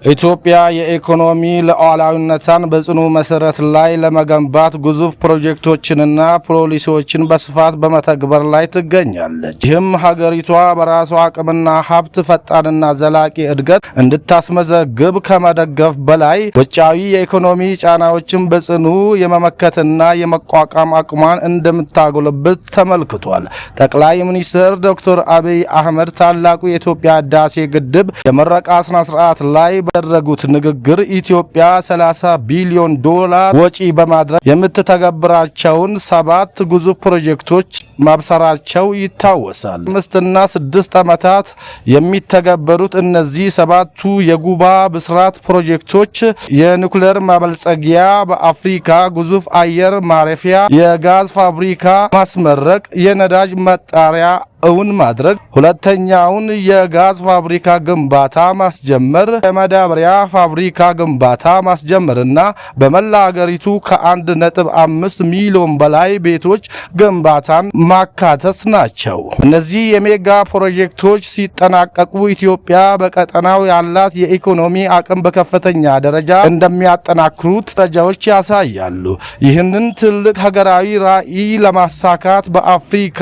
ኢትዮጵያ የኢኮኖሚ ሉዓላዊነቷን በጽኑ መሰረት ላይ ለመገንባት ግዙፍ ፕሮጀክቶችንና ፖሊሲዎችን በስፋት በመተግበር ላይ ትገኛለች። ይህም ሀገሪቷ በራሷ አቅምና ሀብት ፈጣንና ዘላቂ እድገት እንድታስመዘግብ ከመደገፍ በላይ ውጫዊ የኢኮኖሚ ጫናዎችን በጽኑ የመመከትና የመቋቋም አቅሟን እንደምታጎለብት ተመልክቷል። ጠቅላይ ሚኒስትር ዶክተር አብይ አህመድ ታላቁ የኢትዮጵያ ህዳሴ ግድብ የምረቃ ስነ ስርዓት ላይ ያደረጉት ንግግር ኢትዮጵያ 30 ቢሊዮን ዶላር ወጪ በማድረግ የምትተገብራቸውን 7 ግዙፍ ፕሮጀክቶች ማብሰራቸው ይታወሳል። 5 እና 6 ዓመታት የሚተገበሩት እነዚህ 7ቱ የጉባ ብስራት ፕሮጀክቶች የኒውክሌር ማበልጸጊያ፣ በአፍሪካ ግዙፍ አየር ማረፊያ፣ የጋዝ ፋብሪካ ማስመረቅ፣ የነዳጅ መጣሪያ እውን ማድረግ፣ ሁለተኛውን የጋዝ ፋብሪካ ግንባታ ማስጀመር፣ የማዳበሪያ ፋብሪካ ግንባታ ማስጀመርና በመላ ሀገሪቱ ከ1.5 ሚሊዮን በላይ ቤቶች ግንባታን ማካተት ናቸው። እነዚህ የሜጋ ፕሮጀክቶች ሲጠናቀቁ ኢትዮጵያ በቀጠናው ያላት የኢኮኖሚ አቅም በከፍተኛ ደረጃ እንደሚያጠናክሩት መረጃዎች ያሳያሉ። ይህንን ትልቅ ሀገራዊ ራዕይ ለማሳካት በአፍሪካ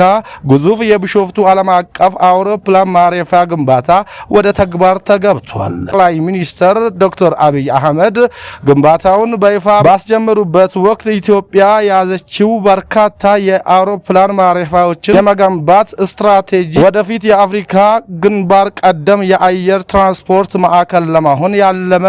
ግዙፍ የቢሾፍቱ ዓለም አቀፍ አውሮፕላን ማረፊያ ግንባታ ወደ ተግባር ተገብቷል። ጠቅላይ ሚኒስትር ዶክተር አብይ አህመድ ግንባታውን በይፋ ባስጀመሩበት ወቅት ኢትዮጵያ ያዘችው በርካታ የአውሮፕላን ማረፊያዎችን የመገንባት ስትራቴጂ ወደፊት የአፍሪካ ግንባር ቀደም የአየር ትራንስፖርት ማዕከል ለመሆን ያለመ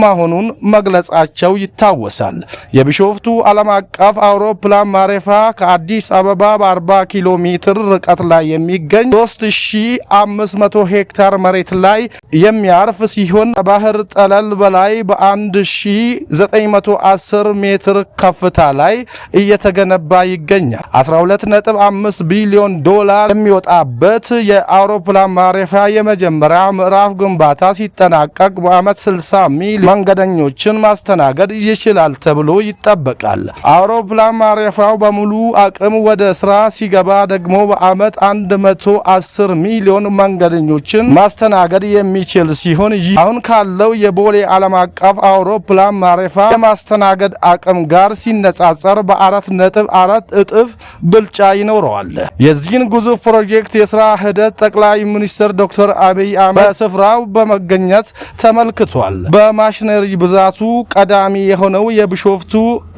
መሆኑን መግለጻቸው ይታወሳል። የቢሾፍቱ ዓለም አቀፍ አውሮፕላን ማረፊያ ከአዲስ አበባ በ40 ኪሎ ሜትር ርቀት ላይ የሚገኝ 3500 ሄክታር መሬት ላይ የሚያርፍ ሲሆን ባህር ጠለል በላይ በ1910 ሜትር ከፍታ ላይ እየተገነባ ይገኛል። 12.5 ቢሊዮን ዶላር የሚወጣበት የአውሮፕላን ማረፊያ የመጀመሪያ ምዕራፍ ግንባታ ሲጠናቀቅ በአመት 60 ሚሊዮን መንገደኞችን ማስተናገድ ይችላል ተብሎ ይጠበቃል። አውሮፕላን ማረፊያው በሙሉ አቅም ወደ ስራ ሲገባ ደግሞ በአመት 110 ሚሊዮን መንገደኞችን ማስተናገድ የሚችል ሲሆን አሁን ካለው የቦሌ ዓለም አቀፍ አውሮፕላን ማረፊያ የማስተናገድ አቅም ጋር ሲነጻጸር በ4.4 እጥፍ ብልጫ ይኖረዋል። የዚህን ግዙፍ ፕሮጀክት የስራ ሂደት ጠቅላይ ሚኒስትር ዶክተር አብይ አህመድ በስፍራው በመገኘት ተመልክቷል። በማሽነሪ ብዛቱ ቀዳሚ የሆነው የቢሾፍቱ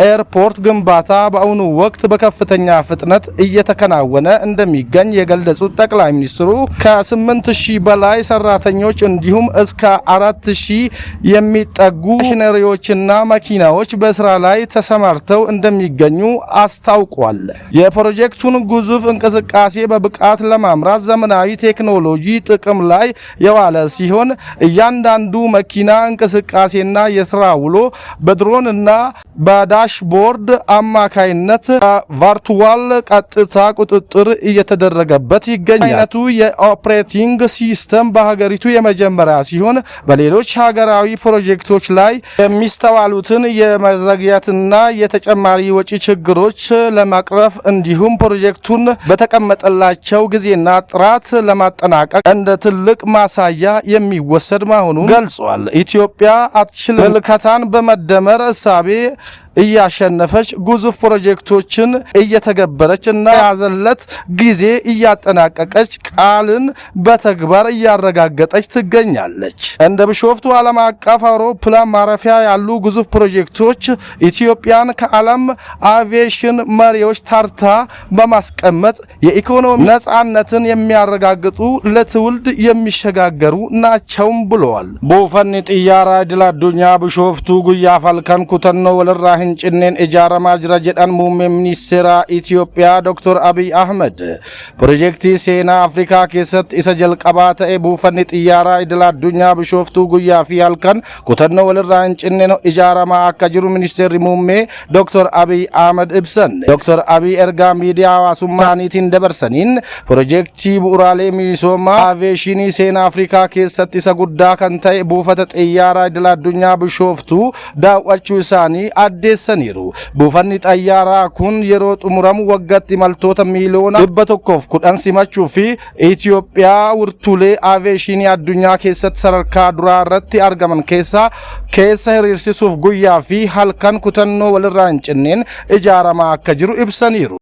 ኤርፖርት ግንባታ በአሁኑ ወቅት በከፍተኛ ፍጥነት እየተከናወነ እንደሚገኝ የገለጹት ጠቅላይ ሚኒስትሩ ከ8000 በላይ ሰራተኞች እንዲሁም እስከ 4000 የሚጠጉ ማሽነሪዎችና መኪናዎች በስራ ላይ ተሰማርተው እንደሚገኙ አስታውቋል። የፕሮጀክቱን ግዙፍ እንቅስቃሴ በብቃት ለማምራት ዘመናዊ ቴክኖሎጂ ጥቅም ላይ የዋለ ሲሆን እያንዳንዱ መኪና እንቅስቃሴና የስራ ውሎ በድሮን እና በዳሽቦርድ አማካይነት ቨርቹዋል ቀጥታ ቁጥጥር እየተደረገበት ይገኛል። አይነቱ የኦፕሬቲንግ ሲስተም በሀገሪቱ የመጀመሪያ ሲሆን በሌሎች ሀገራዊ ፕሮጀክቶች ላይ የሚስተዋሉትን የመዘግየትና የተጨማሪ ወጪ ችግሮች ለማቅረፍ እንዲሁም ፕሮጀክቱን በተቀመጠላቸው ጊዜና ጥራት ለማጠናቀቅ እንደ ትልቅ ማሳያ የሚወሰድ መሆኑን ገልጿል። ኢትዮጵያ አትችልም ምልከታን በመደመር እሳቤ እያሸነፈች ግዙፍ ፕሮጀክቶችን እየተገበረች እና ያዘለት ጊዜ እያጠናቀቀች ቃልን በተግባር እያረጋገጠች ትገኛለች። እንደ ቢሾፍቱ ዓለም አቀፍ አውሮፕላን ማረፊያ ያሉ ግዙፍ ፕሮጀክቶች ኢትዮጵያን ከዓለም አቪዬሽን መሪዎች ታርታ በማስቀመጥ የኢኮኖሚ ነጻነትን የሚያረጋግጡ ለትውልድ የሚሸጋገሩ ናቸውም ብለዋል። ቡፈኒ ጥያራ ድል አዱኛ ቢሾፍቱ ጉያ ፈልከን ኩተኖ ወለራ ጭኔን ኢጃረማ ጅራ ጀዳን ሙሜ ሚኒስትራ ኢትዮጵያ ዶክተር አብይ አህመድ ፕሮጀክቲ ሴና አፍሪካ ኬሰት ኢሰ ጀልቀባ ተኤ ቡፈኒ ጥያራ ኢድል አዱኛ ቢሾፍቱ ጉያ ፊ ሀልከን ኩተኖ ወልራ ጭኔን ኢጃረማ አካ ጅሩ ሚኒስትሪ ሙሜ ዶክተር አብይ አህመድ ኢብሰን ዶክተር አብይ ኤርጋ ሚዲያ ሀዋሱማኒቲን ደበርሰኒን ፕሮጀክቲ ቡራሌ ሚሶማ አቪዬሽኒ ሴና አፍሪካ ኬሰት ኢሰ ጉዳ ከን ተኤ ቡፈተ ጥያራ ኢድል አዱኛ ቢሾፍቱ ዳዋቹ ኢሳኒ አዴ addeessaniiru. Buufanni xayyaaraa kun yeroo xumuramu waggaatti imaltoota miiliyoona 110 simachuu fi Itoophiyaa wirtuulee aviyeeshinii addunyaa keessatti sadarkaa duraa irratti argaman keessa hiriirsisuuf guyyaa fi halkan kutannoo walirraa hin cinneen ijaaramaa akka jiru ibsaniiru.